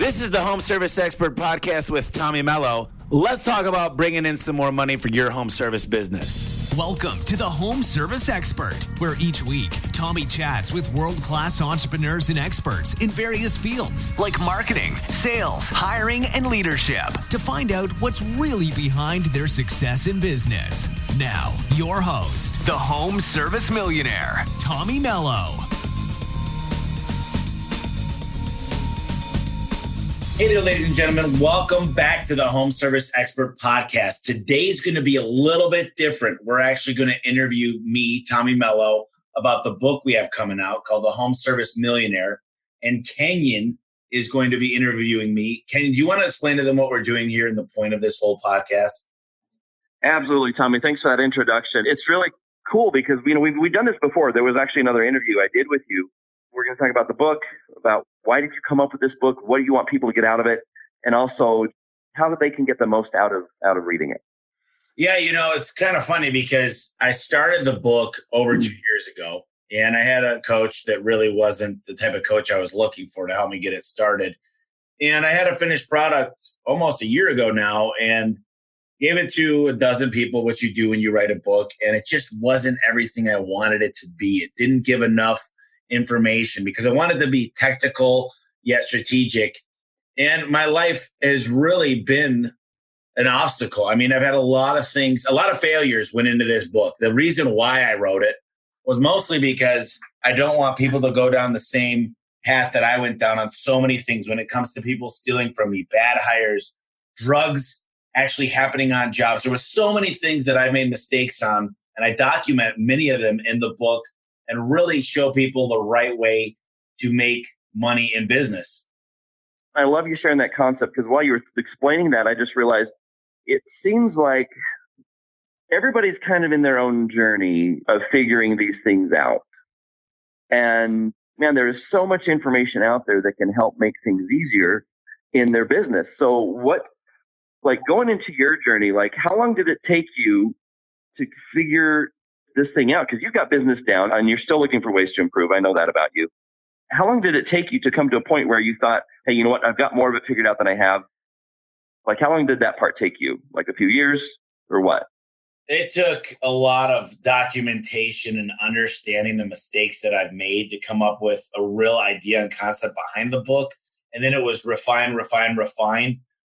This is the Home Service Expert Podcast with Tommy Mello. Let's talk about bringing in some more money for your home service business. Welcome to the Home Service Expert, where each week, Tommy chats with world-class entrepreneurs and experts in various fields like marketing, sales, hiring, and leadership to find out what's really behind their success in business. Now, your host, the Home Service Millionaire, Tommy Mello. Hey there, ladies and gentlemen. Welcome back to the Home Service Expert Podcast. Today's going to be a little bit different. We're actually going to interview me, Tommy Mello, about the book we have coming out called The Home Service Millionaire. And Kenyon is going to be interviewing me. Kenyon, do you want to explain to them what we're doing here and the point of this whole podcast? Absolutely, Tommy. Thanks for that introduction. It's really cool because we've done this before. There was actually another interview I did with you. We're going to talk about the book, about why did you come up with this book? What do you want people to get out of it? And also how they can get the most out of reading it. Yeah, it's kind of funny because I started the book over 2 years ago, and I had a coach that really wasn't the type of coach I was looking for to help me get it started. And I had a finished product almost a year ago now and gave it to a dozen people, which you do when you write a book. And it just wasn't everything I wanted it to be. It didn't give enough information because I wanted to be technical yet strategic. And my life has really been an obstacle. I mean, I've had a lot of failures went into this book. The reason why I wrote it was mostly because I don't want people to go down the same path that I went down on so many things when it comes to people stealing from me, bad hires, drugs actually happening on jobs. There were so many things that I made mistakes on, and I document many of them in the book and really show people the right way to make money in business. I love you sharing that concept because while you were explaining that, I just realized it seems like everybody's kind of in their own journey of figuring these things out. And man, there is so much information out there that can help make things easier in their business. So going into your journey, how long did it take you to figure this thing out? Because you've got business down and you're still looking for ways to improve. I know that about you. How long did it take you to come to a point where you thought, hey, you know what? I've got more of it figured out than I have. How long did that part take you? A few years or what? It took a lot of documentation and understanding the mistakes that I've made to come up with a real idea and concept behind the book. And then it was refine.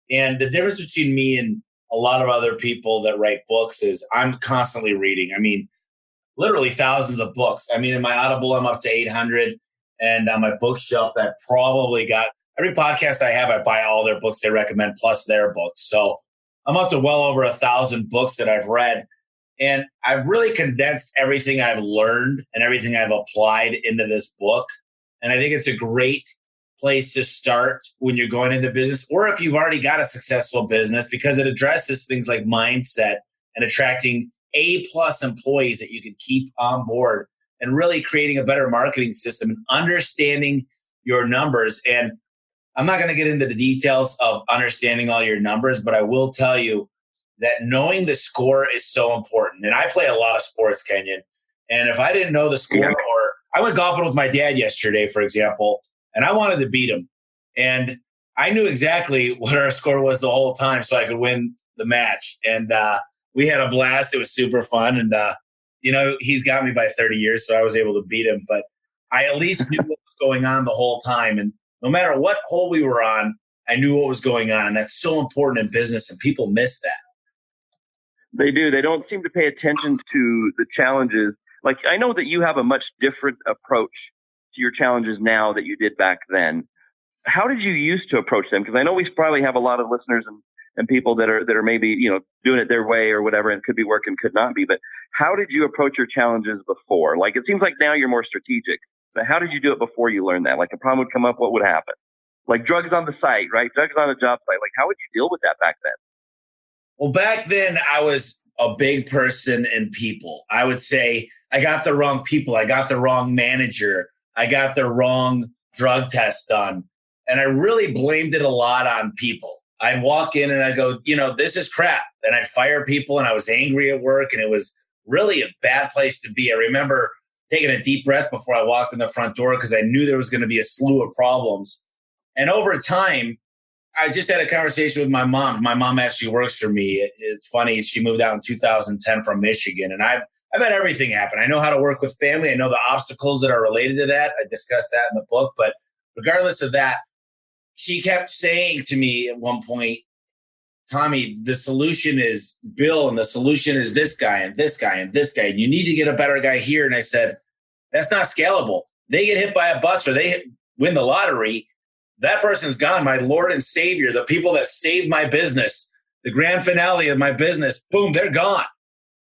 And the difference between me and a lot of other people that write books is I'm constantly reading. I mean, literally thousands of books. I mean, in my Audible, I'm up to 800. And on my bookshelf, that probably got every podcast I have, I buy all their books they recommend plus their books. So I'm up to well over 1,000 books that I've read. And I've really condensed everything I've learned and everything I've applied into this book. And I think it's a great place to start when you're going into business, or if you've already got a successful business, because it addresses things like mindset and attracting A-plus employees that you can keep on board and really creating a better marketing system and understanding your numbers. And I'm not going to get into the details of understanding all your numbers, but I will tell you that knowing the score is so important. And I play a lot of sports, Kenyon. And if I didn't know the score, or I went golfing with my dad yesterday, for example, and I wanted to beat him. And I knew exactly what our score was the whole time so I could win the match. And we had a blast. It was super fun. And, he's got me by 30 years, so I was able to beat him. But I at least knew what was going on the whole time. And no matter what hole we were on, I knew what was going on. And that's so important in business, and people miss that. They do. They don't seem to pay attention to the challenges. I know that you have a much different approach to your challenges now that you did back then. How did you used to approach them? Because I know we probably have a lot of listeners and people that are maybe, doing it their way or whatever, and could be working, could not be. But how did you approach your challenges before? It seems like now you're more strategic. But how did you do it before you learned that? A problem would come up, what would happen? Drugs on the site, right? Drugs on the job site. How would you deal with that back then? Well, back then I was a big person in people. I would say I got the wrong people. I got the wrong manager. I got the wrong drug test done. And I really blamed it a lot on people. I'd walk in and I'd go, this is crap. And I'd fire people, and I was angry at work, and it was really a bad place to be. I remember taking a deep breath before I walked in the front door because I knew there was going to be a slew of problems. And over time, I just had a conversation with my mom. My mom actually works for me. It's funny. She moved out in 2010 from Michigan, and I've had everything happen. I know how to work with family. I know the obstacles that are related to that. I discussed that in the book. But regardless of that, she kept saying to me at one point, Tommy, the solution is Bill, and the solution is this guy and this guy and this guy. And you need to get a better guy here. And I said, that's not scalable. They get hit by a bus or they win the lottery. That person's gone. My Lord and Savior, the people that saved my business, the grand finale of my business, boom, they're gone.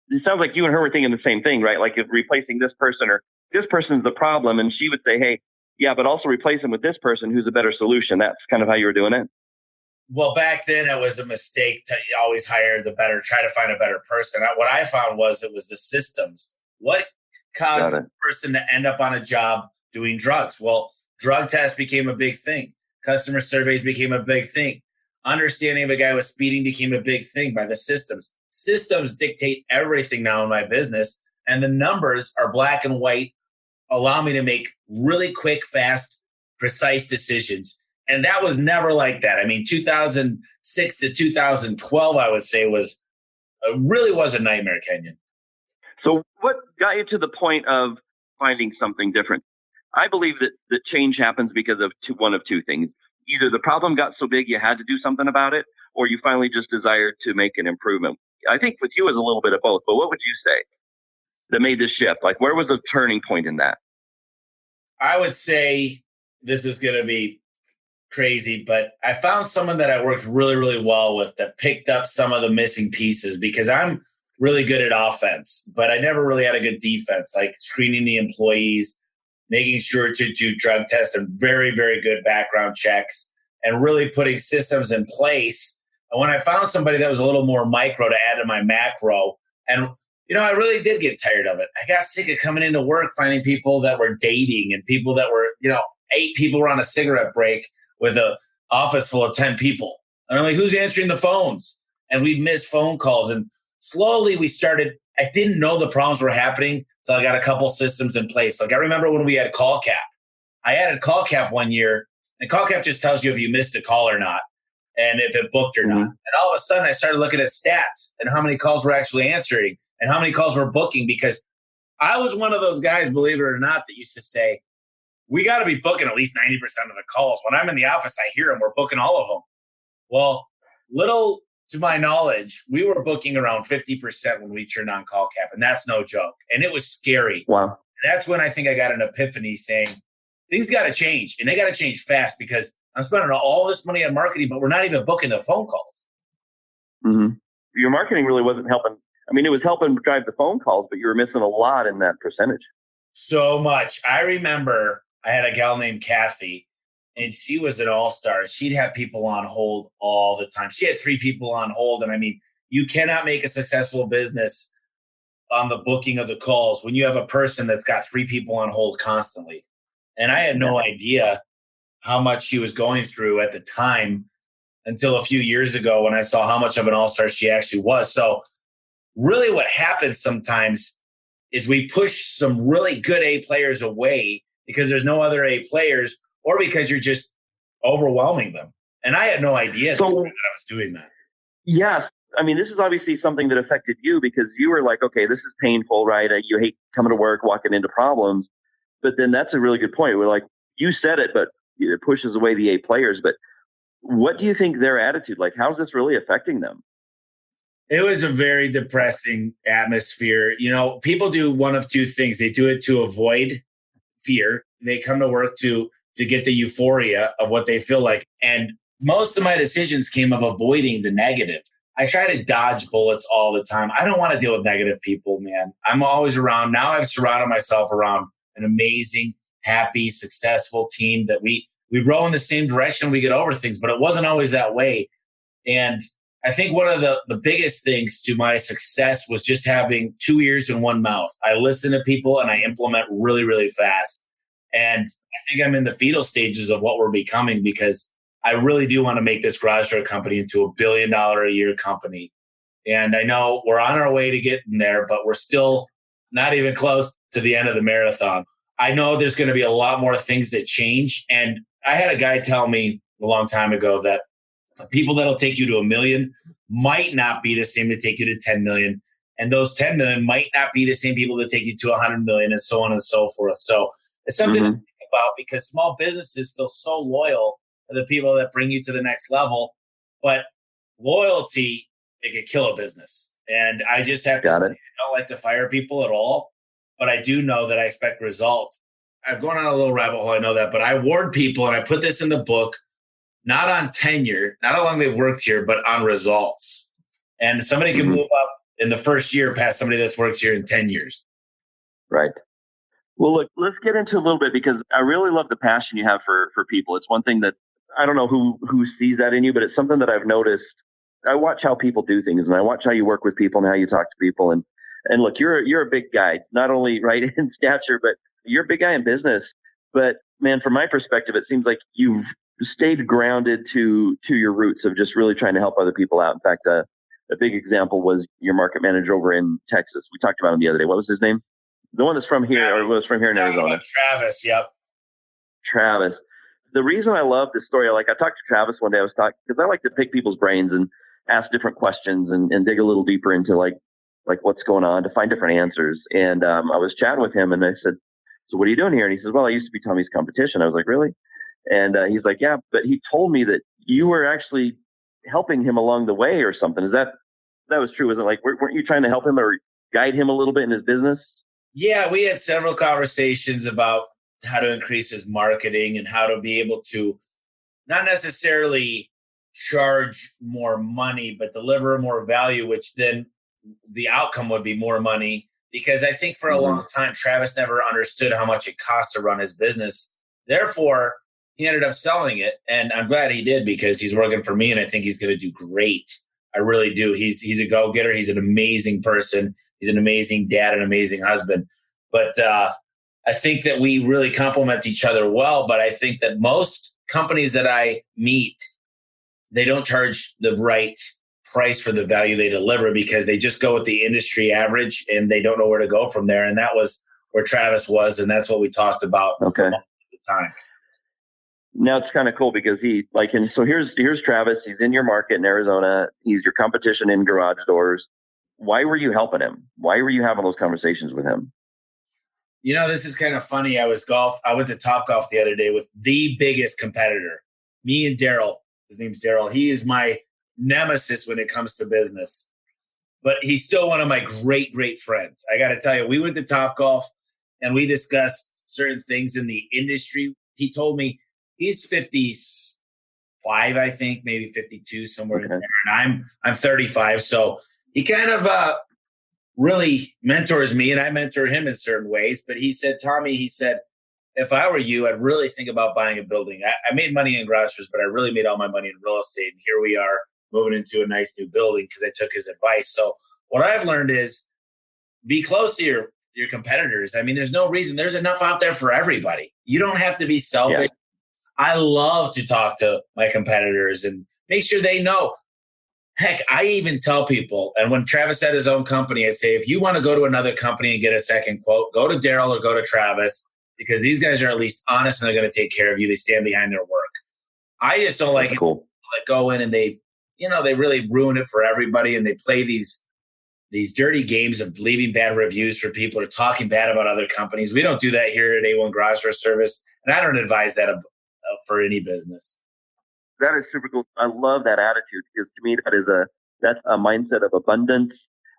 It sounds like you and her were thinking the same thing, right? Like if replacing this person or this person's the problem. And she would say, hey, yeah, but also replace him with this person who's a better solution. That's kind of how you were doing it. Well, back then it was a mistake to always hire the better, try to find a better person. What I found was it was the systems. What caused the person to end up on a job doing drugs? Well, drug tests became a big thing. Customer surveys became a big thing. Understanding if a guy was speeding became a big thing by the systems. Systems dictate everything now in my business, and the numbers are black and white, allow me to make really quick, fast, precise decisions. And that was never like that. I mean, 2006 to 2012, I would say really was a nightmare, Kenyon. So what got you to the point of finding something different? I believe that change happens because of one of two things. Either the problem got so big you had to do something about it, or you finally just desired to make an improvement. I think with you is a little bit of both, but what would you say that made this shift? Like, where was the turning point in that? I would say this is going to be crazy, but I found someone that I worked really, really well with that picked up some of the missing pieces, because I'm really good at offense, but I never really had a good defense, like screening the employees, making sure to do drug tests and very, very good background checks, and really putting systems in place. And when I found somebody that was a little more micro to add to my macro, and I really did get tired of it. I got sick of coming into work, finding people that were dating and people that were, 8 people were on a cigarette break with an office full of 10 people. And I'm like, who's answering the phones? And we'd miss phone calls. And slowly I didn't know the problems were happening until I got a couple systems in place. Like I remember when we had call cap. I added call cap one year, and call cap just tells you if you missed a call or not, and if it booked or not. And all of a sudden I started looking at stats and how many calls we're actually answering and how many calls we're booking, because I was one of those guys, believe it or not, that used to say, we got to be booking at least 90% of the calls. When I'm in the office, I hear them. We're booking all of them. Well, little to my knowledge, we were booking around 50% when we turned on call cap, and that's no joke. And it was scary. Wow. And that's when I think I got an epiphany saying, things got to change, and they got to change fast, because I'm spending all this money on marketing, but we're not even booking the phone calls. Mm-hmm. Your marketing really wasn't helping. I mean, it was helping drive the phone calls, but you were missing a lot in that percentage. So much. I remember I had a gal named Kathy, and she was an all-star. She'd have people on hold all the time. She had 3 people on hold. And I mean, you cannot make a successful business on the booking of the calls when you have a person that's got 3 people on hold constantly. And I had no idea how much she was going through at the time until a few years ago when I saw how much of an all-star she actually was. So really what happens sometimes is we push some really good A players away because there's no other A players, or because you're just overwhelming them. And I had no idea that I was doing that. Yes. I mean, this is obviously something that affected you, because you were like, okay, this is painful, right? You hate coming to work, walking into problems. But then that's a really good point. We're like, you said it, but it pushes away the A players. But what do you think their attitude, like, how's this really affecting them? It was a very depressing atmosphere. People do one of two things. They do it to avoid fear. They come to work to get the euphoria of what they feel like. And most of my decisions came of avoiding the negative. I try to dodge bullets all the time. I don't want to deal with negative people, man. I'm always around. Now I've surrounded myself around an amazing, happy, successful team that we row in the same direction. We get over things, but it wasn't always that way. And I think one of the biggest things to my success was just having 2 ears and 1 mouth. I listen to people and I implement really, really fast. And I think I'm in the fetal stages of what we're becoming, because I really do want to make this garage door company into $1 billion a year company. And I know we're on our way to getting there, but we're still not even close to the end of the marathon. I know there's going to be a lot more things that change. And I had a guy tell me a long time ago that people that'll take you to 1 million might not be the same to take you to 10 million. And those 10 million might not be the same people that take you to 100 million, and so on and so forth. So it's something to think about, because small businesses feel so loyal to the people that bring you to the next level. But loyalty, it could kill a business. And I just have to say, I don't like to fire people at all, but I do know that I expect results. I've gone on a little rabbit hole, I know that, but I warn people, and I put this in the book, not on tenure, not how long they've worked here, but on results. And somebody can move up in the first year past somebody that's worked here in 10 years. Right. Well, look, let's get into a little bit, because I really love the passion you have for people. It's one thing that I don't know who sees that in you, but it's something that I've noticed. I watch how people do things, and I watch how you work with people and how you talk to people. And look, you're a big guy, not only right in stature, but you're a big guy in business. But man, from my perspective, it seems like you've stayed grounded to your roots of just really trying to help other people out. In fact, a big example was your market manager over in Texas. We talked about him the other day. What was his name? The one that's from here, or was from here in Arizona. Travis, yep. Travis. The reason I love this story, I talked to Travis one day. I was talking because I like to pick people's brains and ask different questions and dig a little deeper into like what's going on to find different answers. And I was chatting with him, and I said, "So what are you doing here?" And he says, "Well, I used to be Tommy's competition." I was like, "Really?" And he's like, "Yeah," but he told me that you were actually helping him along the way or something. That was true? Was it like, weren't you trying to help him or guide him a little bit in his business? Yeah, we had several conversations about how to increase his marketing and how to be able to not necessarily charge more money, but deliver more value, which then the outcome would be more money. Because I think for a long time, Travis never understood how much it cost to run his business. Therefore, he ended up selling it. And I'm glad he did, because he's working for me, and I think he's going to do great. I really do. He's a go-getter. He's an amazing person. He's an amazing dad, an amazing husband. But I think that we really complement each other well. But I think that most companies that I meet, they don't charge the right price for the value they deliver, because they just go with the industry average and they don't know where to go from there. And that was where Travis was. And that's what we talked about at the time. Now it's kind of cool, because so here's Travis. He's in your market in Arizona. He's your competition in garage doors. Why were you helping him? Why were you having those conversations with him? This is kind of funny. I went to Topgolf the other day with the biggest competitor, me and Daryl. His name's Daryl. He is my nemesis when it comes to business, but he's still one of my great, great friends. I got to tell you, we went to Topgolf and we discussed certain things in the industry. He told me he's 55, I think, maybe 52, somewhere in there. And I'm 35. So he kind of really mentors me, and I mentor him in certain ways. But he said, "Tommy," he said, "if I were you, I'd really think about buying a building. I made money in garage doors, but I really made all my money in real estate. And here we are moving into a nice new building because I took his advice." So what I've learned is be close to your competitors. I mean, there's no reason. There's enough out there for everybody. You don't have to be selfish. Yeah. I love to talk to my competitors and make sure they know. Heck, I even tell people, and when Travis had his own company, I say, if you want to go to another company and get a second quote, go to Daryl or go to Travis, because these guys are at least honest and they're going to take care of you. They stand behind their work. I just don't like people that go in and they really ruin it for everybody, and they play these dirty games of leaving bad reviews for people or talking bad about other companies. We don't do that here at A1 Garage Door Service, and I don't advise that for any business. That is super cool. I love that attitude, because to me that's a mindset of abundance.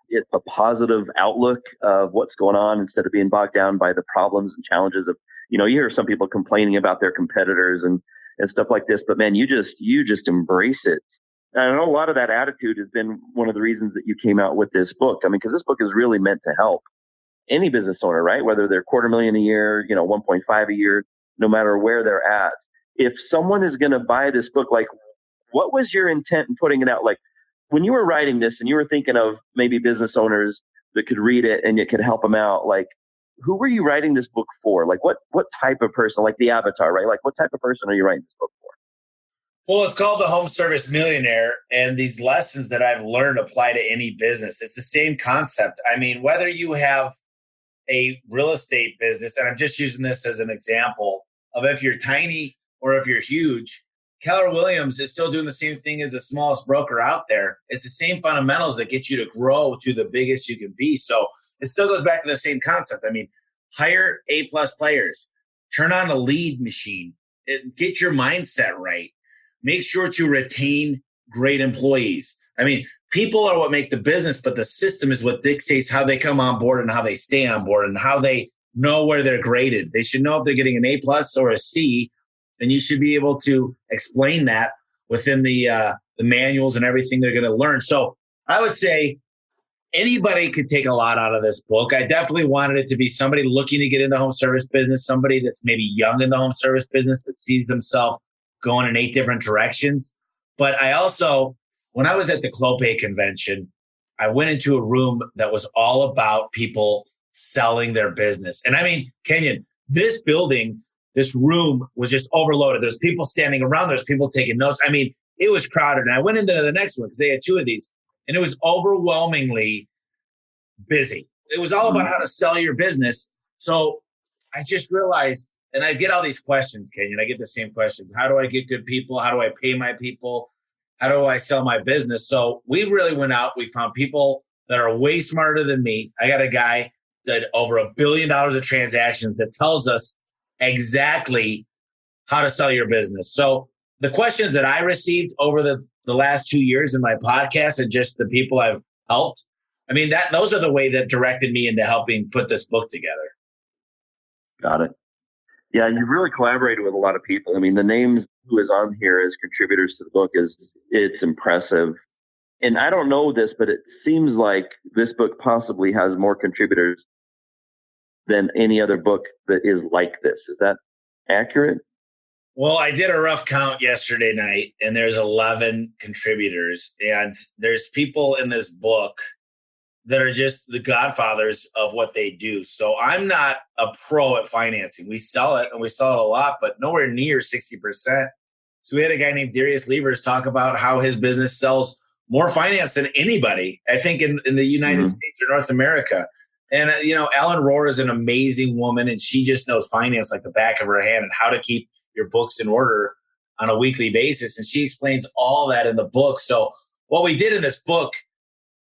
It's a positive outlook of what's going on, instead of being bogged down by the problems and challenges of, you hear some people complaining about their competitors and stuff like this, but man, you just embrace it. And I know a lot of that attitude has been one of the reasons that you came out with this book. I mean, because this book is really meant to help any business owner, right? Whether they're $250,000 a year, 1.5 a year, no matter where they're at. If someone is going to buy this book, like, what was your intent in putting it out? Like, when you were writing this and you were thinking of maybe business owners that could read it and it could help them out, like, who were you writing this book for? Like, what type of person, like the avatar, right? Like, what type of person are you writing this book for? Well, it's called the Home Service Millionaire, and these lessons that I've learned apply to any business. It's the same concept. I mean, whether you have a real estate business, and I'm just using this as an example of if you're tiny or if you're huge, Keller Williams is still doing the same thing as the smallest broker out there. It's the same fundamentals that get you to grow to the biggest you can be. So it still goes back to the same concept. I mean, hire A-plus players, turn on a lead machine, get your mindset right. Make sure to retain great employees. I mean, people are what make the business, but the system is what dictates how they come on board and how they stay on board and how they know where they're graded. They should know if they're getting an A+ or a C, and you should be able to explain that within the manuals and everything they're going to learn. So I would say anybody could take a lot out of this book. I definitely wanted it to be somebody looking to get in the home service business, somebody that's maybe young in the home service business that sees themselves going in 8 different directions. But I also, when I was at the Clopay convention, I went into a room that was all about people selling their business. And I mean, Kenyon, this building, this room was just overloaded. There's people standing around. There's people taking notes. I mean, it was crowded. And I went into the next one because they had 2 of these. And it was overwhelmingly busy. It was all about how to sell your business. So I just realized, and I get all these questions, Kenyon. I get the same questions. How do I get good people? How do I pay my people? How do I sell my business? So we really went out. We found people that are way smarter than me. I got a guy that over $1 billion of transactions that tells us exactly how to sell your business. So the questions that I received over the last 2 years in my podcast and just the people I've helped, I mean, those are the way that directed me into helping put this book together. Got it. Yeah, you've really collaborated with a lot of people. I mean, the names who is on here as contributors to the book it's impressive. And I don't know this, but it seems like this book possibly has more contributors than any other book that is like this. Is that accurate? Well, I did a rough count yesterday night, and there's 11 contributors. And there's people in this book that are just the godfathers of what they do. So I'm not a pro at financing. We sell it, and we sell it a lot, but nowhere near 60%. So we had a guy named Darius Levers talk about how his business sells more finance than anybody, I think, in the United States or North America. And, Ellen Rohr is an amazing woman, and she just knows finance like the back of her hand and how to keep your books in order on a weekly basis. And she explains all that in the book. So what we did in this book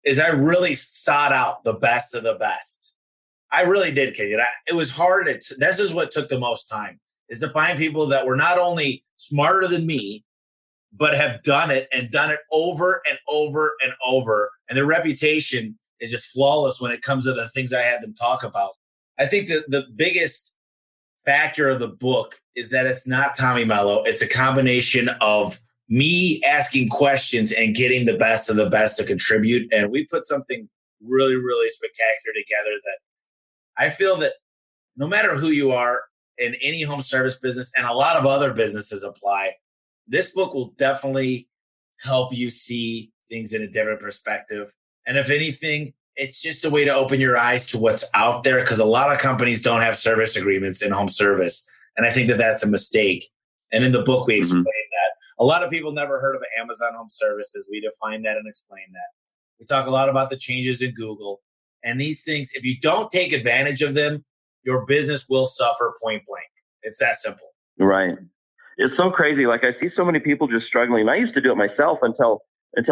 is I really sought out the best of the best. I really did, Kenyon. It was hard. This is what took the most time, is to find people that were not only smarter than me, but have done it and done it over and over and over. And their reputation is just flawless when it comes to the things I had them talk about. I think that the biggest factor of the book is that it's not Tommy Mello. It's a combination of me asking questions and getting the best of the best to contribute. And we put something really, really spectacular together that I feel that no matter who you are in any home service business, and a lot of other businesses apply, this book will definitely help you see things in a different perspective. And if anything, it's just a way to open your eyes to what's out there, because a lot of companies don't have service agreements in home service. And I think that that's a mistake. And in the book, we explain that. A lot of people never heard of Amazon Home Services. We define that and explain that. We talk a lot about the changes in Google. And these things, if you don't take advantage of them, your business will suffer point blank. It's that simple. Right. It's so crazy. Like, I see so many people just struggling. I used to do it myself until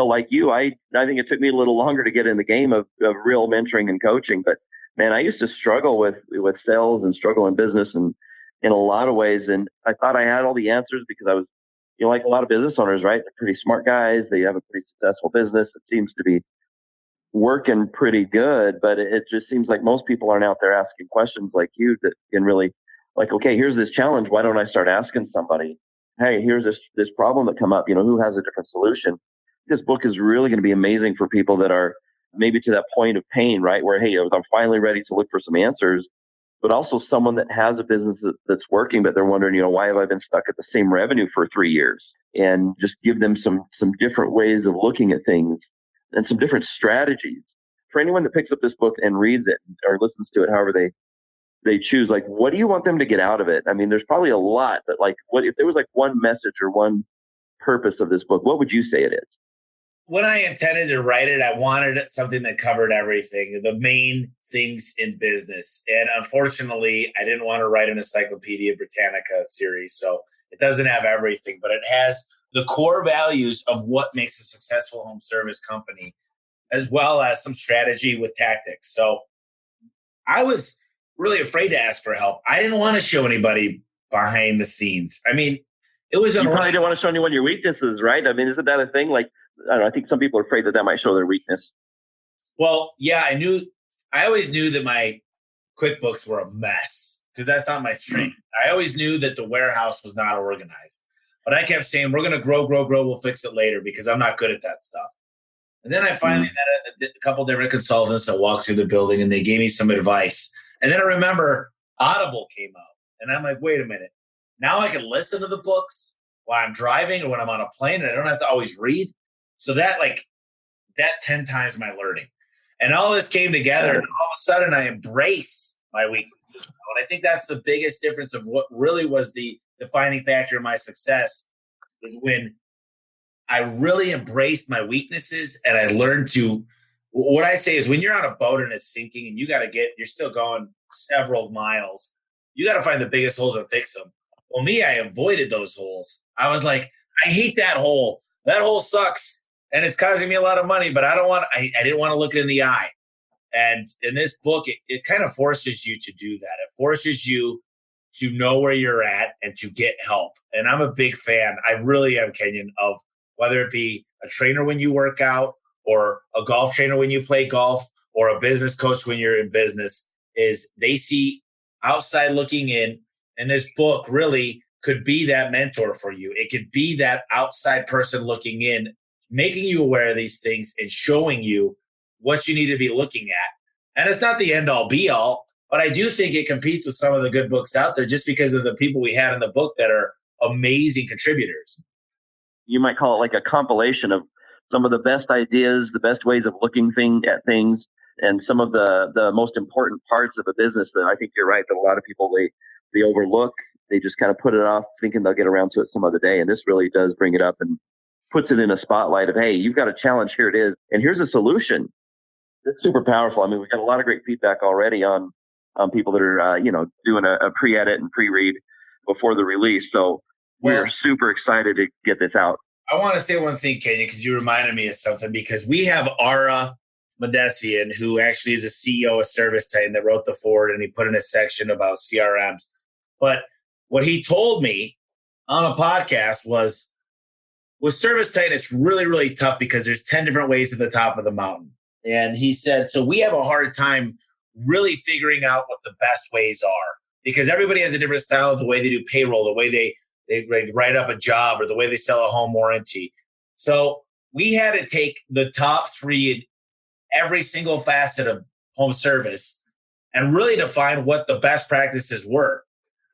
like you. I think it took me a little longer to get in the game of real mentoring and coaching. But man, I used to struggle with sales and struggle in business and in a lot of ways. And I thought I had all the answers because I was, like a lot of business owners, right? They're pretty smart guys. They have a pretty successful business. It seems to be working pretty good, but it just seems like most people aren't out there asking questions like you that can really, like, okay, here's this challenge. Why don't I start asking somebody, hey, here's this problem that come up, who has a different solution? This book is really going to be amazing for people that are maybe to that point of pain, right? Where, hey, I'm finally ready to look for some answers, but also someone that has a business that's working, but they're wondering, why have I been stuck at the same revenue for 3 years? And just give them some different ways of looking at things and some different strategies. For anyone that picks up this book and reads it or listens to it, however they choose, like, what do you want them to get out of it? I mean, there's probably a lot, but like, what if there was like one message or one purpose of this book, what would you say it is? When I intended to write it, I wanted something that covered everything, the main things in business. And unfortunately, I didn't want to write an Encyclopedia Britannica series. So It doesn't have everything, but it has the core values of what makes a successful home service company, as well as some strategy with tactics. So I was really afraid to ask for help. I didn't want to show anybody behind the scenes. I mean, it was you probably didn't want to show anyone your weaknesses, right? I mean, isn't that a thing? Like, I don't know, I think some people are afraid that might show their weakness. Well, yeah, I always knew that my QuickBooks were a mess because that's not my strength. I always knew that the warehouse was not organized, but I kept saying, we're going to grow. We'll fix it later because I'm not good at that stuff. And then I finally met a couple different consultants that walked through the building and they gave me some advice. And then I remember Audible came out and I'm like, wait a minute. Now I can listen to the books while I'm driving or when I'm on a plane and I don't have to always read. So that 10 times my learning. And all this came together and all of a sudden I embrace my weaknesses. And I think that's the biggest difference of what really was the defining factor of my success is when I really embraced my weaknesses and I learned to, what I say is when you're on a boat and it's sinking and you're still going several miles, you got to find the biggest holes and fix them. Well, me, I avoided those holes. I was like, I hate that hole. That hole sucks. And it's causing me a lot of money, but I didn't want to look it in the eye. And in this book, it kind of forces you to do that. It forces you to know where you're at and to get help. And I'm a big fan. I really am, Kenyon, of whether it be a trainer when you work out or a golf trainer when you play golf or a business coach when you're in business, is they see outside looking in. And this book really could be that mentor for you. It could be that outside person looking in, making you aware of these things and showing you what you need to be looking at. And it's not the end all be all, but I do think it competes with some of the good books out there just because of the people we had in the book that are amazing contributors. You might call it like a compilation of some of the best ideas, the best ways of looking at things, and some of the most important parts of a business that I think you're right, that a lot of people, they overlook. They just kind of put it off thinking they'll get around to it some other day. And this really does bring it up and puts it in a spotlight of, hey, you've got a challenge, here it is, and here's a solution. It's super powerful. I mean, we've got a lot of great feedback already on people that are, doing a pre-edit and pre-read before the release. So we're super excited to get this out. I want to say one thing, Kenyon, because you reminded me of something, because we have Ara Medesian, who actually is a CEO of Service Titan that wrote the foreword, and he put in a section about CRMs. But what he told me on a podcast was, with Service Titan, it's really, really tough because there's 10 different ways to the top of the mountain. And he said, so we have a hard time really figuring out what the best ways are, because everybody has a different style of the way they do payroll, the way they write up a job, or the way they sell a home warranty. So we had to take the top 3 in every single facet of home service and really define what the best practices were.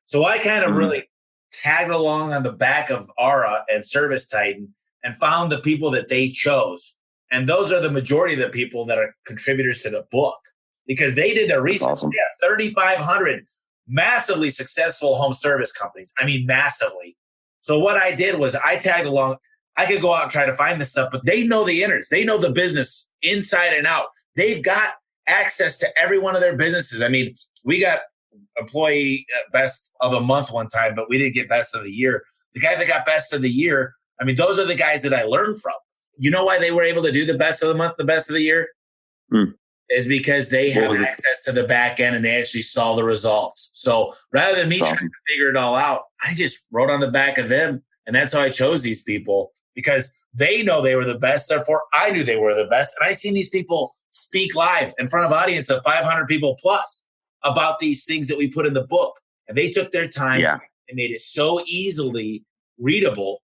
So I kind of really tagged along on the back of Ara and Service Titan and found the people that they chose. And those are the majority of the people that are contributors to the book, because they did their research. Awesome. Yeah, 3,500 massively successful home service companies. I mean, massively. So what I did was I tagged along. I could go out and try to find this stuff, but they know the innards. They know the business inside and out. They've got access to every one of their businesses. I mean, we got employee best of the month one time, but we didn't get best of the year. The guys that got best of the year, I mean, those are the guys that I learned from. You know why they were able to do the best of the month, the best of the year? Is because they have access to the back end and they actually saw the results. So rather than me trying to figure it all out, I just wrote on the back of them. And that's how I chose these people, because they know they were the best. Therefore, I knew they were the best. And I seen these people speak live in front of an audience of 500 people plus about these things that we put in the book. And they took their time and made it so easily readable.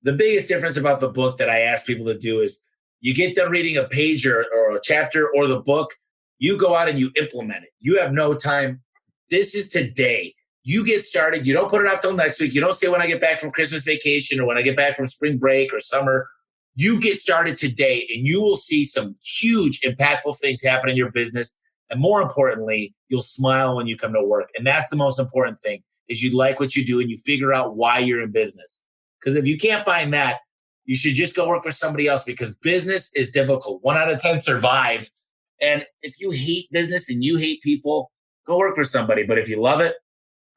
The biggest difference about the book that I ask people to do is you get done reading a page or a chapter or the book, you go out and you implement it. You have no time. This is today. You get started. You don't put it off till next week. You don't say when I get back from Christmas vacation or when I get back from spring break or summer. You get started today and you will see some huge impactful things happen in your business. And more importantly, you'll smile when you come to work. And that's the most important thing, is you like what you do and you figure out why you're in business. Because if you can't find that, you should just go work for somebody else, because business is difficult. 1 out of 10 survive. And if you hate business and you hate people, go work for somebody. But if you love it,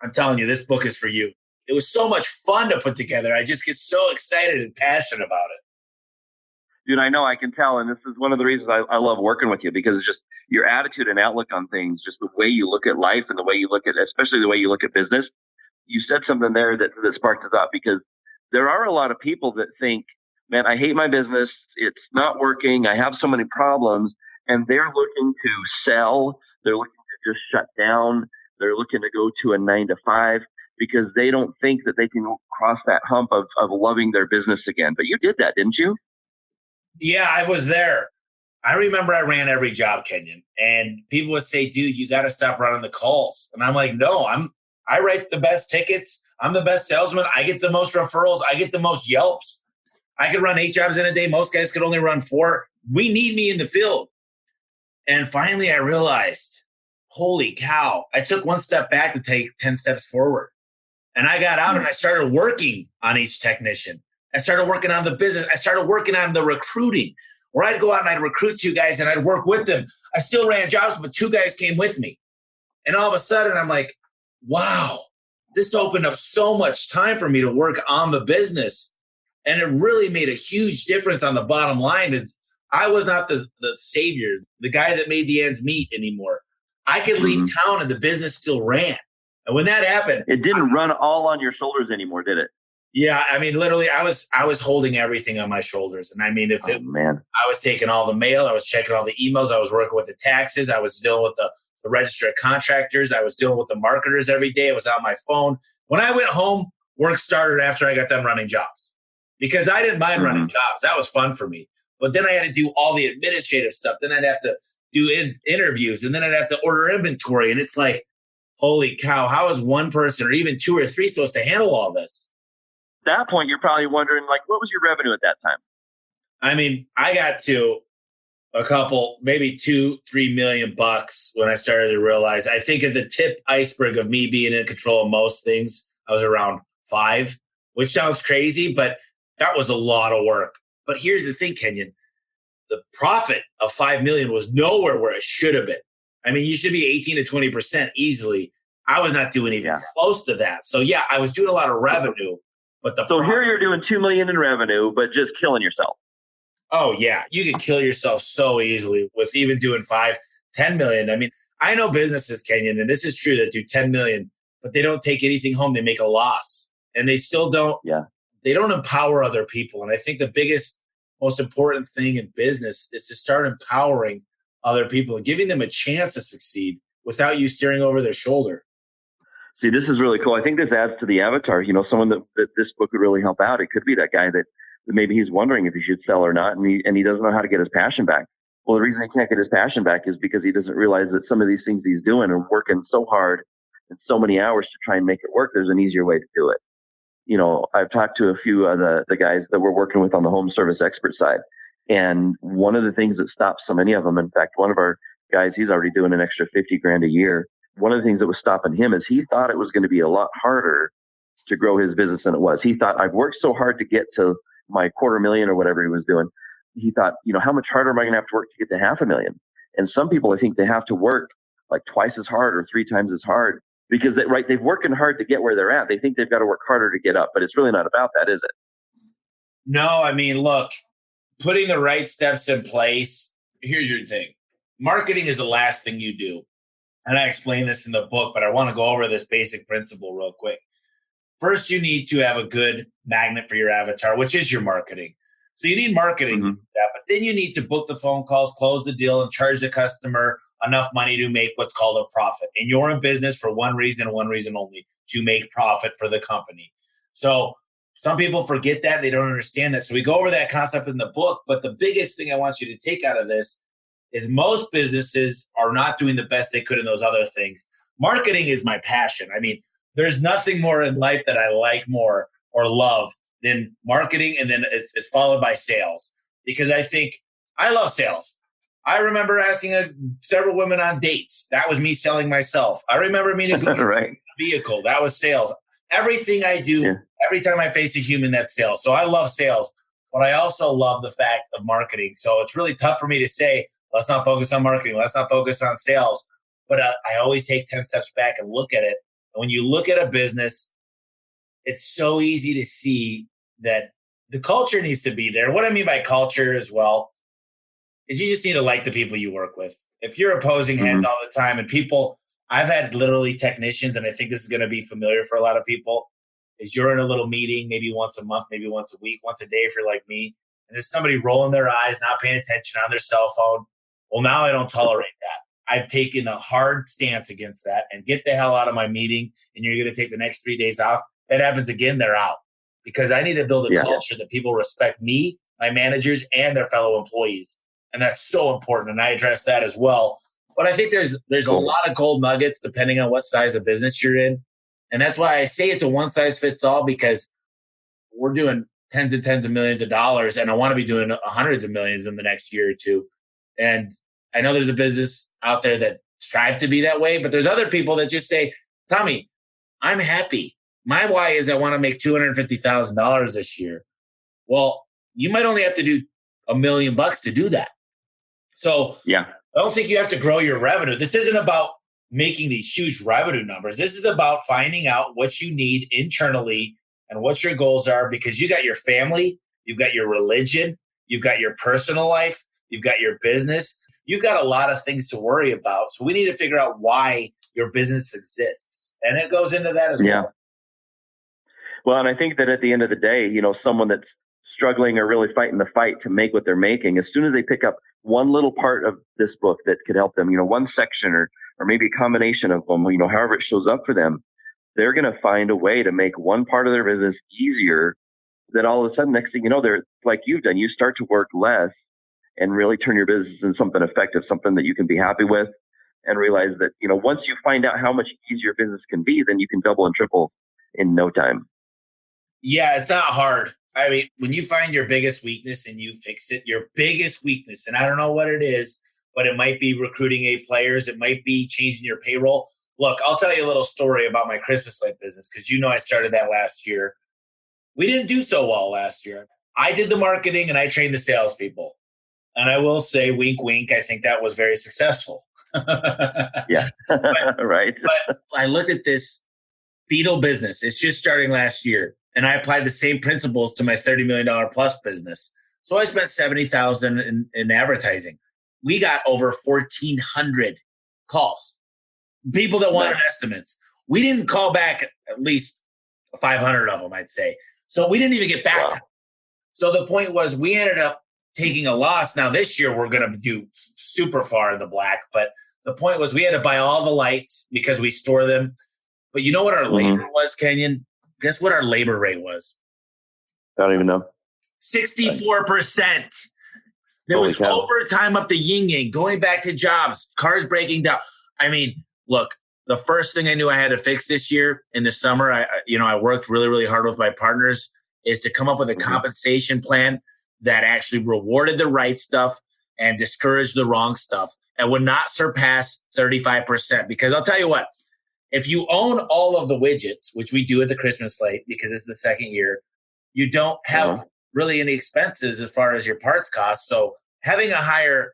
I'm telling you, this book is for you. It was so much fun to put together. I just get so excited and passionate about it. Dude, I know, I can tell. And this is one of the reasons I love working with you, because it's just your attitude and outlook on things, just the way you look at life and the way you look at, especially the way you look at business. You said something there that sparked a thought, because there are a lot of people that think, man, I hate my business. It's not working. I have so many problems. And they're looking to sell. They're looking to just shut down. They're looking to go to a 9-to-5 because they don't think that they can cross that hump of loving their business again. But you did that, didn't you? Yeah, I was there. I remember I ran every job, Kenyon, and people would say, dude, you got to stop running the calls. And I'm like, no, I write the best tickets. I'm the best salesman. I get the most referrals. I get the most Yelps. I could run 8 jobs in a day. Most guys could only run 4. We need me in the field. And finally I realized, holy cow, I took 1 step back to take 10 steps forward. And I got out and I started working on each technician. I started working on the business. I started working on the recruiting, where I'd go out and I'd recruit 2 guys and I'd work with them. I still ran jobs, but 2 guys came with me. And all of a sudden I'm like, wow, this opened up so much time for me to work on the business. And it really made a huge difference on the bottom line. Is I was not the savior, the guy that made the ends meet anymore. I could leave town and the business still ran. And when that happened, it didn't run all on your shoulders anymore, did it? Yeah, I mean, literally, I was holding everything on my shoulders. And I mean, I was taking all the mail, I was checking all the emails, I was working with the taxes, I was dealing with the registered contractors, I was dealing with the marketers every day. I was on my phone. When I went home, work started after I got done running jobs, because I didn't mind running jobs. That was fun for me. But then I had to do all the administrative stuff. Then I'd have to do interviews, and then I'd have to order inventory. And it's like, holy cow, how is 1 person or even 2 or 3 supposed to handle all this? At that point, you're probably wondering, like, what was your revenue at that time? I mean, I got to a couple, maybe $2-3 million bucks when I started to realize. I think at the tip iceberg of me being in control of most things, I was around 5, which sounds crazy, but that was a lot of work. But here's the thing, Kenyon, the profit of 5 million was nowhere where it should have been. I mean, you should be 18 to 20% easily. I was not doing even close to that. So yeah, I was doing a lot of revenue, but here you're doing 2 million in revenue, but just killing yourself. Oh yeah, you can kill yourself so easily with even doing 5-10 million. I mean, I know businesses, Kenyon, and this is true, that do 10 million, but they don't take anything home. They make a loss, and they still don't. Yeah. They don't empower other people. And I think the biggest, most important thing in business is to start empowering other people and giving them a chance to succeed without you steering over their shoulder. See, this is really cool. I think this adds to the avatar. You know, someone that this book would really help out. It could be that guy that maybe he's wondering if he should sell or not, and he doesn't know how to get his passion back. Well, the reason he can't get his passion back is because he doesn't realize that some of these things he's doing are working so hard and so many hours to try and make it work. There's an easier way to do it. You know, I've talked to a few of the guys that we're working with on the home service expert side. And one of the things that stops so many of them, in fact, one of our guys, he's already doing an extra $50,000 a year. One of the things that was stopping him is he thought it was going to be a lot harder to grow his business than it was. He thought, I've worked so hard to get to my $250,000 or whatever he was doing. He thought, you know, how much harder am I going to have to work to get to $500,000? And some people, I think they have to work like twice as hard or 3 times as hard because they've working hard to get where they're at. They think they've got to work harder to get up, but it's really not about that, is it? No, I mean, look, putting the right steps in place. Here's your thing. Marketing is the last thing you do. And I explain this in the book, but I want to go over this basic principle real quick. First, you need to have a good magnet for your avatar, which is your marketing. So you need marketing, but then you need to book the phone calls, close the deal, and charge the customer enough money to make what's called a profit. And you're in business for one reason only, to make profit for the company. So some people forget that. They don't understand that. So we go over that concept in the book. But the biggest thing I want you to take out of this is most businesses are not doing the best they could in those other things. Marketing is my passion. I mean, there's nothing more in life that I like more or love than marketing, and then it's followed by sales. Because I love sales. I remember asking several women on dates. That was me selling myself. I remember meeting a vehicle. That was sales. Everything I do, every time I face a human, that's sales. So I love sales, but I also love the fact of marketing. So it's really tough for me to say, let's not focus on marketing. Let's not focus on sales. But I always take 10 steps back and look at it. And when you look at a business, it's so easy to see that the culture needs to be there. What I mean by culture as well is you just need to like the people you work with. If you're opposing heads all the time and people, I've had literally technicians, and I think this is going to be familiar for a lot of people, is you're in a little meeting, maybe once a month, maybe once a week, once a day if you're like me, and there's somebody rolling their eyes, not paying attention on their cell phone. Well, now I don't tolerate that. I've taken a hard stance against that and get the hell out of my meeting, and you're going to take the next 3 days off. That happens again, they're out. Because I need to build a culture that people respect me, my managers, and their fellow employees. And that's so important, and I address that as well. But I think there's a lot of gold nuggets depending on what size of business you're in. And that's why I say it's a one-size-fits-all, because we're doing tens of millions of dollars, and I want to be doing hundreds of millions in the next year or two. And I know there's a business out there that strives to be that way, but there's other people that just say, Tommy, I'm happy. My why is I want to make $250,000 this year. Well, you might only have to do $1 million to do that. So I don't think you have to grow your revenue. This isn't about making these huge revenue numbers. This is about finding out what you need internally and what your goals are, because you got your family, you've got your religion, you've got your personal life, you've got your business. You've got a lot of things to worry about. So we need to figure out why your business exists. And it goes into that as well. Well, and I think that at the end of the day, someone that's struggling or really fighting the fight to make what they're making, as soon as they pick up one little part of this book that could help them, one section or maybe a combination of them, however it shows up for them, they're going to find a way to make one part of their business easier. That all of a sudden, next thing you know, they're like you've done, you start to work less and really turn your business into something effective, something that you can be happy with, and realize that, once you find out how much easier business can be, then you can double and triple in no time. Yeah, it's not hard. I mean, when you find your biggest weakness and you fix it, your biggest weakness, and I don't know what it is, but it might be recruiting A players. It might be changing your payroll. Look, I'll tell you a little story about my Christmas light business, because I started that last year. We didn't do so well last year. I did the marketing and I trained the salespeople. And I will say, wink, wink, I think that was very successful. Right. But I looked at this beetle business. It's just starting last year. And I applied the same principles to my $30 million plus business. So I spent $70,000 in advertising. We got over 1,400 calls. People that wanted estimates. We didn't call back at least 500 of them, I'd say. So we didn't even get back. Wow. So the point was, we ended up taking a loss. Now this year we're going to do super far in the black. But the point was, we had to buy all the lights because we store them. But you know what our labor was, Kenyon? Guess what our labor rate was? I don't even know. 64%. There was overtime up the yin-yang, going back to jobs, cars breaking down. I mean, look, the first thing I knew I had to fix this year in the summer, I worked really, really hard with my partners, is to come up with a compensation plan that actually rewarded the right stuff and discouraged the wrong stuff and would not surpass 35%. Because I'll tell you what, if you own all of the widgets, which we do at the Christmas light, because it's the second year, you don't have really any expenses as far as your parts costs. So having a higher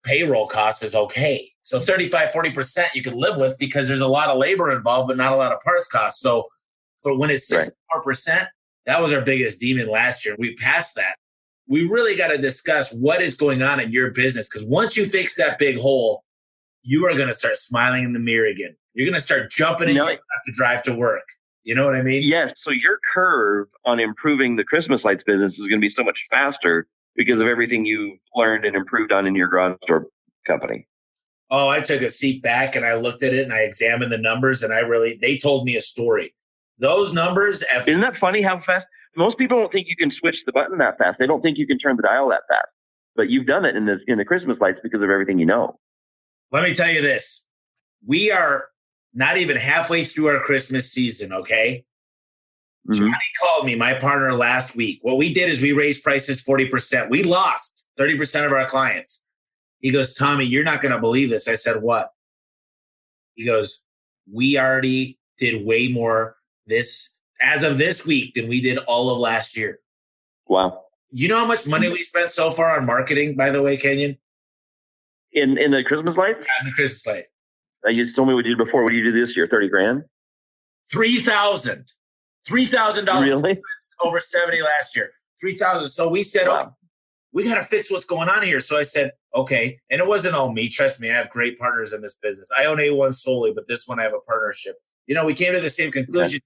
payroll cost is okay. So 35, 40% you can live with, because there's a lot of labor involved, but not a lot of parts costs. So, but when it's 64%, that was our biggest demon last year. We passed that. We really got to discuss what is going on in your business, because once you fix that big hole, you are going to start smiling in the mirror again. You're going to start jumping in to drive to work. You know what I mean? Yes. So your curve on improving the Christmas lights business is going to be so much faster because of everything you learned and improved on in your garage door company. Oh, I took a seat back and I looked at it and I examined the numbers, and they told me a story. Those numbers. Isn't that funny how fast? Most people don't think you can switch the button that fast. They don't think you can turn the dial that fast. But you've done it in the Christmas lights because of everything you know. Let me tell you this. We are not even halfway through our Christmas season, okay? Johnny called me, my partner, last week. What we did is we raised prices 40%. We lost 30% of our clients. He goes, Tommy, you're not going to believe this. I said, what? He goes, we already did way more as of this week than we did all of last year. Wow. You know how much money we spent so far on marketing, by the way, Kenyon? In the Christmas light? Yeah, in the Christmas light. You told me what you did before. What did you do this year? 30 grand? 3,000. $3,000 Really? over 70 last year. 3,000. So we said, Wow. okay, we got to fix what's going on here. So I said, okay. And it wasn't all me. Trust me, I have great partners in this business. I own A1 solely, but this one I have a partnership. We came to the same conclusion. Okay.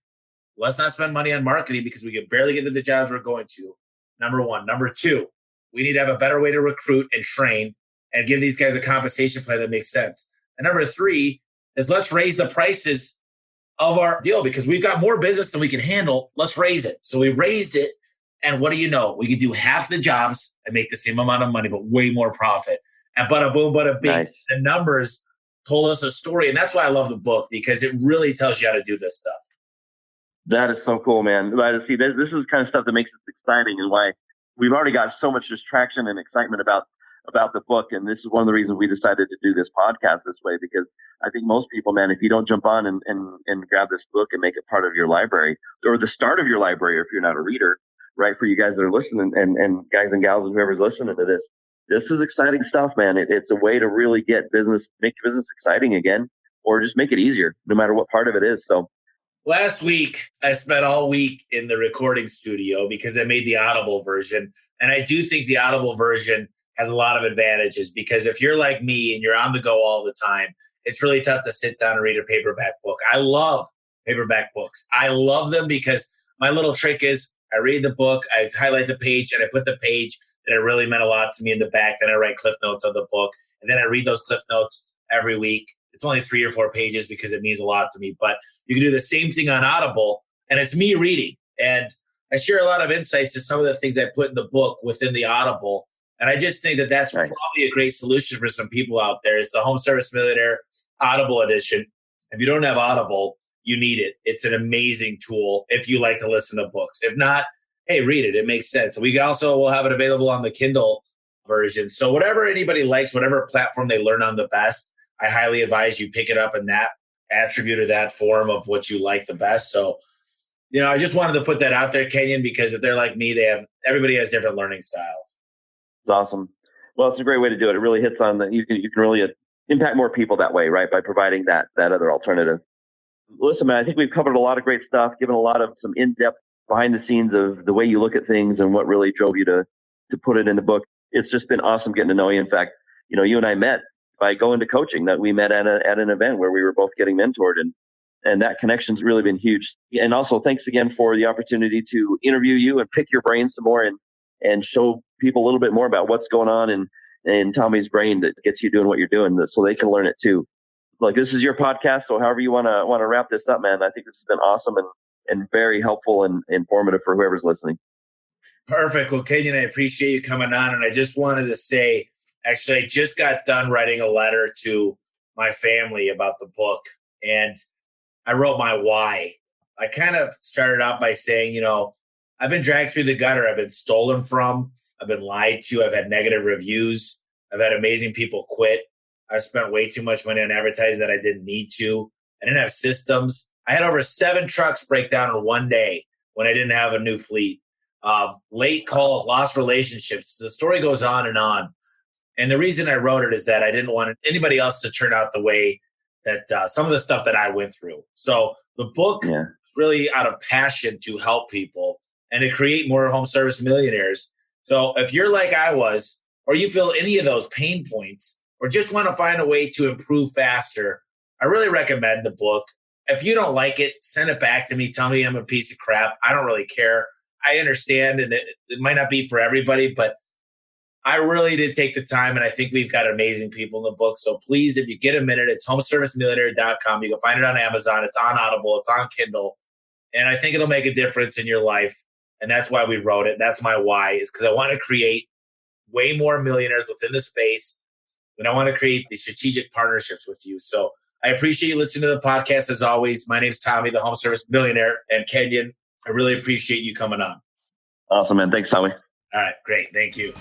Let's not spend money on marketing because we can barely get to the jobs we're going to. Number one. Number two, we need to have a better way to recruit and train and give these guys a compensation plan that makes sense. And number three is let's raise the prices of our deal because we've got more business than we can handle. Let's raise it. So we raised it. And what do you know? We could do half the jobs and make the same amount of money, but way more profit. And bada boom, bada bing. Nice. The numbers told us a story. And that's why I love the book because it really tells you how to do this stuff. That is so cool, man. See, this is the kind of stuff that makes it exciting and why we've already got so much distraction and excitement about the book. And this is one of the reasons we decided to do this podcast this way, because I think most people, man, if you don't jump on and grab this book and make it part of your library or the start of your library, if you're not a reader, right, for you guys that are listening and guys and gals and whoever's listening to this, this is exciting stuff, man. It's a way to really make business exciting again, or just make it easier, no matter what part of it is. So last week, I spent all week in the recording studio because I made the Audible version. And I do think the Audible version has a lot of advantages because if you're like me and you're on the go all the time, it's really tough to sit down and read a paperback book. I love paperback books. I love them because my little trick is I read the book, I highlight the page, and I put the page that it really meant a lot to me in the back. Then I write cliff notes of the book. And then I read those cliff notes every week. It's only 3 or 4 pages because it means a lot to me. But you can do the same thing on Audible, and it's me reading. And I share a lot of insights to some of the things I put in the book within the Audible. And I just think that that's right. probably a great solution for some people out there. It's the Home Service Millionaire Audible edition. If you don't have Audible, you need it. It's an amazing tool if you like to listen to books. If not, hey, read it. It makes sense. We also will have it available on the Kindle version. So whatever anybody likes, whatever platform they learn on the best, I highly advise you pick it up in that attribute or that form of what you like the best. So, I just wanted to put that out there, Kenyon, because if they're like me, everybody has different learning styles. It's awesome. Well, it's a great way to do it. It really hits on that. You can really impact more people that way, right? By providing that other alternative. Listen, man, I think we've covered a lot of great stuff, given a lot of some in-depth behind the scenes of the way you look at things and what really drove you to put it in the book. It's just been awesome getting to know you. In fact, you and I met by going to coaching. That we met at an event where we were both getting mentored, and that connection's really been huge. And also, thanks again for the opportunity to interview you and pick your brain some more and show people a little bit more about what's going on in Tommy's brain that gets you doing what you're doing, so they can learn it too. Like, this is your podcast, so however you want to wrap this up, man, I think this has been awesome and very helpful and informative for whoever's listening. Perfect. Well, Kenyon, I appreciate you coming on. And I just wanted to say, actually, I just got done writing a letter to my family about the book. And I wrote my why. I kind of started out by saying, I've been dragged through the gutter. I've been stolen from. I've been lied to. I've had negative reviews. I've had amazing people quit. I spent way too much money on advertising that I didn't need to. I didn't have systems. I had over 7 trucks break down in one day when I didn't have a new fleet. Late calls, lost relationships. The story goes on. And the reason I wrote it is that I didn't want anybody else to turn out the way that some of the stuff that I went through. So the book is really out of passion to help people and to create more home service millionaires. So if you're like I was, or you feel any of those pain points, or just want to find a way to improve faster, I really recommend the book. If you don't like it, send it back to me. Tell me I'm a piece of crap. I don't really care. I understand, and it might not be for everybody, but I really did take the time, and I think we've got amazing people in the book. So please, if you get a minute, it's homeservicemillionaire.com. You can find it on Amazon. It's on Audible. It's on Kindle. And I think it'll make a difference in your life. And that's why we wrote it. That's my why, is because I want to create way more millionaires within the space. And I want to create these strategic partnerships with you. So I appreciate you listening to the podcast as always. My name's Tommy, the Home Service Millionaire, and Kenyon. I really appreciate you coming on. Awesome, man. Thanks, Tommy. All right, great. Thank you.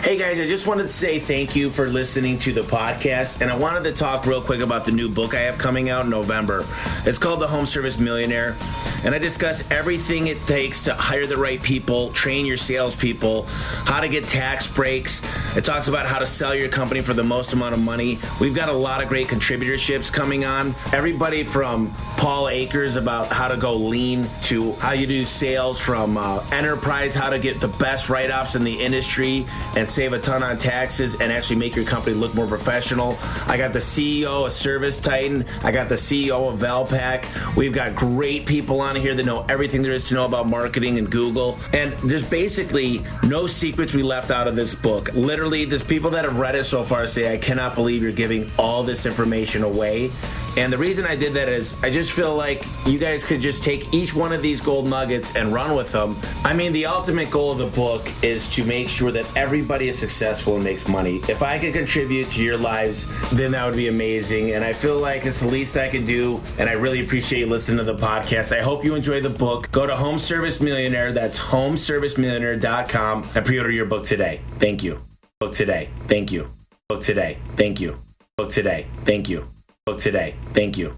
Hey guys, I just wanted to say thank you for listening to the podcast, and I wanted to talk real quick about the new book I have coming out in November. It's called The Home Service Millionaire, and I discuss everything it takes to hire the right people, train your salespeople, how to get tax breaks, It talks about how to sell your company for the most amount of money. We've got a lot of great contributorships coming on. Everybody from Paul Akers about how to go lean to how you do sales, from enterprise, how to get the best write-offs in the industry and save a ton on taxes and actually make your company look more professional. I got the CEO of Service Titan. I got the CEO of Valpak. We've got great people on here that know everything there is to know about marketing and Google. And there's basically no secrets we left out of this book. Literally, there's people that have read it so far say, I cannot believe you're giving all this information away. And the reason I did that is I just feel like you guys could just take each one of these gold nuggets and run with them. I mean, the ultimate goal of the book is to make sure that everybody is successful and makes money. If I could contribute to your lives, then that would be amazing. And I feel like it's the least I can do. And I really appreciate you listening to the podcast. I hope you enjoy the book. Go to Home Service Millionaire. That's homeservicemillionaire.com and pre-order your book today. Thank you. Book today. Thank you. Book today. Thank you. Book today. Thank you. Book today. Thank you.